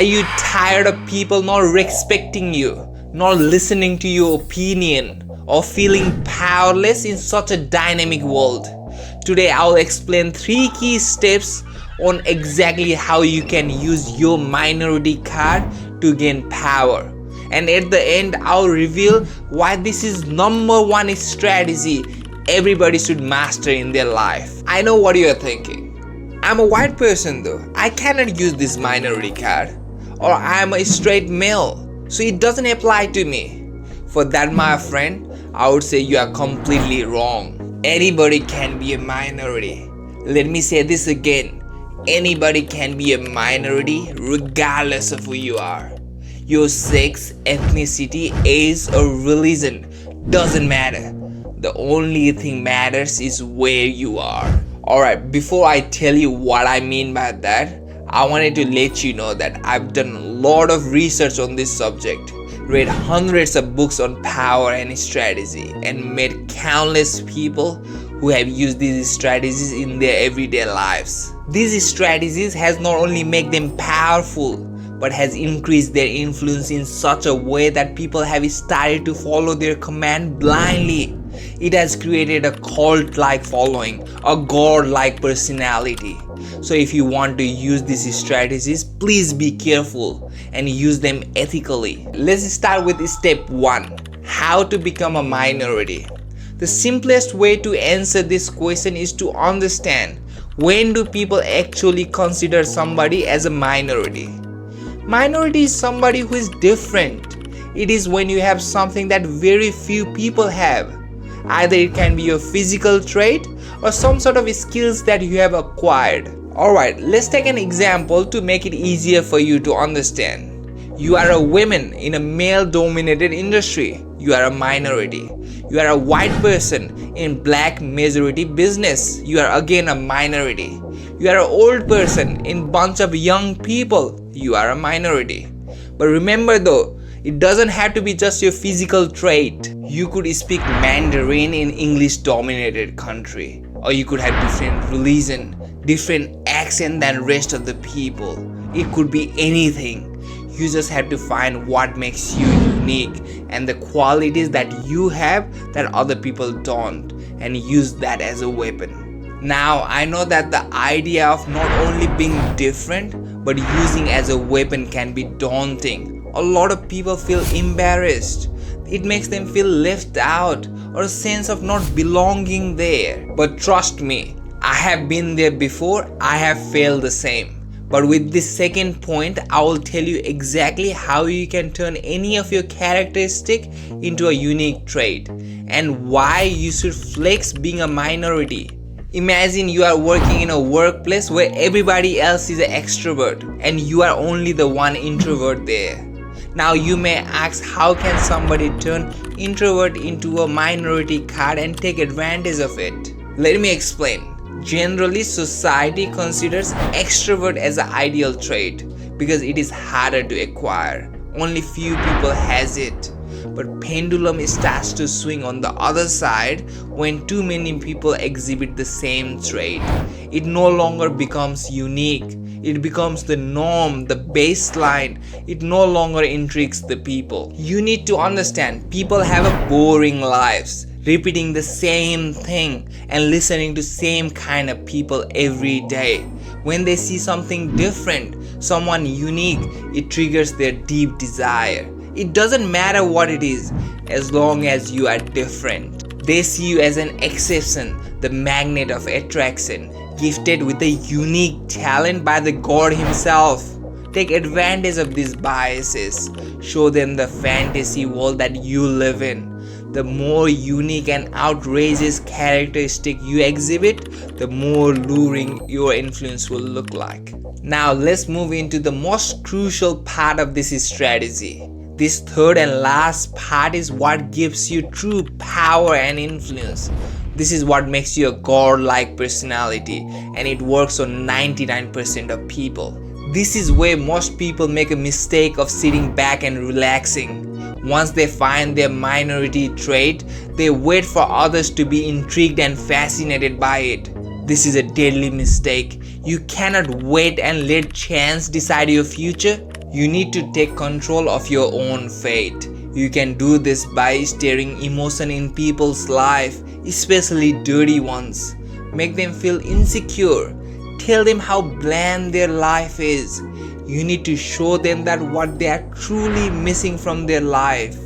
Are you tired of people not respecting you, not listening to your opinion, or feeling powerless in such a dynamic world? Today I'll explain 3 key steps on exactly how you can use your minority card to gain power. And at the end I'll reveal why this is number 1 strategy everybody should master in their life. I know what you're thinking. I'm a white person though. I cannot use this minority card. Or I'm a straight male, so it doesn't apply to me. For that, my friend, I would say you are completely wrong. Anybody can be a minority. Let me say this again. Anybody can be a minority regardless of who you are. Your sex, ethnicity, age or religion doesn't matter. The only thing matters is where you are. Alright, before I tell you what I mean by that, I wanted to let you know that I've done a lot of research on this subject, read hundreds of books on power and strategy, and met countless people who have used these strategies in their everyday lives. These strategies has not only made them powerful, but has increased their influence in such a way that people have started to follow their command blindly. It has created a cult-like following, a god-like personality. So if you want to use these strategies, please be careful and use them ethically. Let's start with step 1. How to become a minority. The simplest way to answer this question is to understand when do people actually consider somebody as a minority. Minority is somebody who is different. It is when you have something that very few people have. Either it can be your physical trait or some sort of skills that you have acquired. Alright, let's take an example to make it easier for you to understand. You are a woman in a male-dominated industry. You are a minority. You are a white person in black majority business. You are again a minority. You are an old person in bunch of young people. You are a minority. But remember though, it doesn't have to be just your physical trait. You could speak Mandarin in English-dominated country, or you could have different religion, different accent than rest of the people. It could be anything. You just have to find what makes you unique and the qualities that you have that other people don't, and use that as a weapon. Now I know that the idea of not only being different but using as a weapon can be daunting. A lot of people feel embarrassed. It makes them feel left out or a sense of not belonging there. But trust me, I have been there before. I have failed the same. But with this second point, I will tell you exactly how you can turn any of your characteristic into a unique trait and why you should flex being a minority. Imagine you are working in a workplace where everybody else is an extrovert and you are only the one introvert there. Now you may ask, how can somebody turn introvert into a minority card and take advantage of it? Let me explain. Generally, society considers extrovert as an ideal trait because it is harder to acquire. Only few people has it. But pendulum starts to swing on the other side when too many people exhibit the same trait. It no longer becomes unique. It becomes the norm, the baseline. It no longer intrigues the people. You need to understand, people have a boring lives, repeating the same thing and listening to same kind of people every day. When they see something different, someone unique, it triggers their deep desire. It doesn't matter what it is, as long as you are different. They see you as an exception, the magnet of attraction, gifted with a unique talent by the God himself. Take advantage of these biases. Show them the fantasy world that you live in. The more unique and outrageous characteristic you exhibit, the more luring your influence will look like. Now let's move into the most crucial part of this strategy. This third and last part is what gives you true power and influence. This is what makes you a god-like personality, and it works on 99% of people. This is where most people make a mistake of sitting back and relaxing. Once they find their minority trait, they wait for others to be intrigued and fascinated by it. This is a deadly mistake. You cannot wait and let chance decide your future. You need to take control of your own fate. You can do this by stirring emotion in people's life, especially dirty ones. Make them feel insecure. Tell them how bland their life is. You need to show them that what they are truly missing from their life,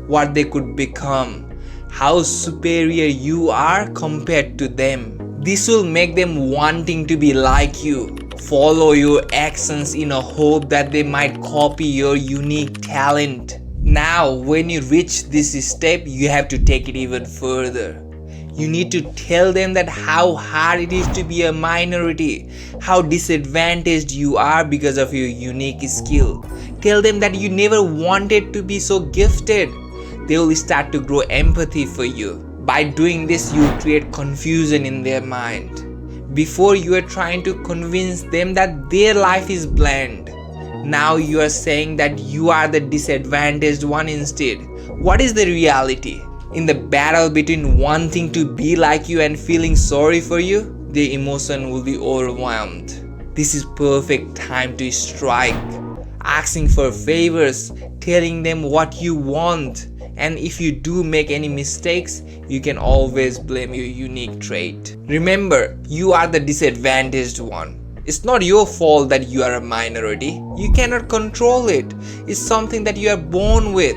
what they could become, how superior you are compared to them. This will make them wanting to be like you, follow your actions in a hope that they might copy your unique talent. Now, when you reach this step, you have to take it even further. You need to tell them that how hard it is to be a minority, how disadvantaged you are because of your unique skill. Tell them that you never wanted to be so gifted. They will start to grow empathy for you. By doing this, you create confusion in their mind. Before, you are trying to convince them that their life is bland. Now you are saying that you are the disadvantaged one instead. What is the reality? In the battle between wanting to be like you and feeling sorry for you, the emotion will be overwhelmed. This is perfect time to strike, asking for favors, telling them what you want. And if you do make any mistakes, you can always blame your unique trait. Remember, you are the disadvantaged one. It's not your fault that you are a minority. You cannot control it. It's something that you are born with.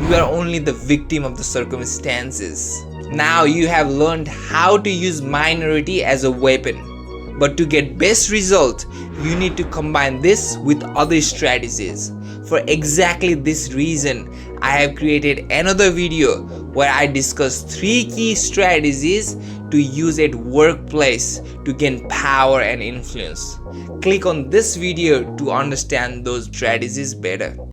You are only the victim of the circumstances. Now you have learned how to use minority as a weapon. But to get best result, you need to combine this with other strategies. For exactly this reason, I have created another video where I discuss 3 key strategies to use at workplace to gain power and influence. Click on this video to understand those strategies better.